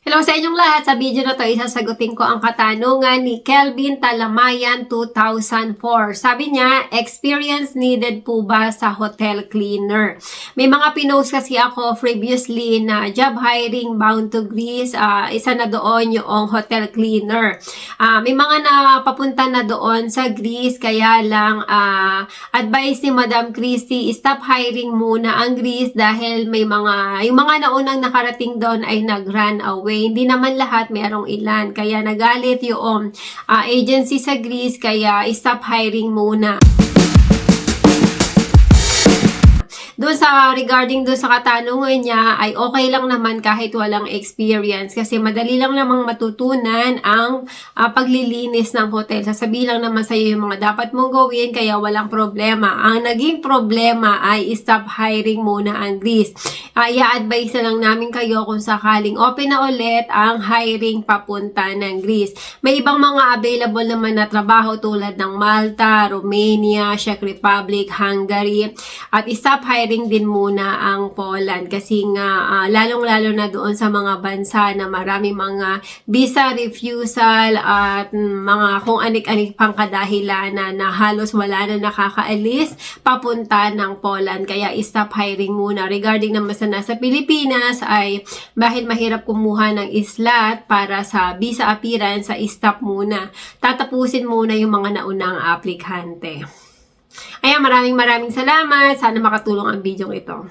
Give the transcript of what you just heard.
Hello sa inyong lahat. Sa video na to, isasagutin ko ang katanungan ni Kelvin Talamayan 2004. Sabi niya, experience needed po ba sa hotel cleaner? May mga pinost kasi ako previously na job hiring bound to Greece. Isa na doon yung hotel cleaner. May mga napapunta na doon sa Greece, kaya lang advice ni Madam Christie, stop hiring muna ang Greece dahil yung mga naunang nakarating doon ay nag-run away. Hindi naman lahat, merong ilan. Kaya nagalit yung agency sa Greece, kaya stop hiring muna. Regarding doon sa katanungan niya, ay okay lang naman kahit walang experience kasi madali lang namang matutunan ang paglilinis ng hotel. Sasabihin lang naman sa iyo yung mga dapat mong gawin, kaya walang problema. Ang naging problema ay stop hiring muna ang Greece. I-advise na lang namin kayo kung sakaling open na ulit ang hiring papunta ng Greece. May ibang mga available naman na trabaho tulad ng Malta, Romania, Czech Republic, Hungary, at stop hiring din muna ang Poland kasi nga lalong-lalo na doon sa mga bansa na marami mga visa refusal at mga kung anik-anik pang kadahilanan na halos wala na nakakaalis papunta ng Poland. Kaya stop hiring muna. Regarding naman sa nasa Pilipinas ay bahit mahirap kumuha ng slot para sa visa appearance, sa stop muna. Tatapusin muna yung mga naunang aplikante. Ayan, maraming salamat. Sana makatulong ang video ito.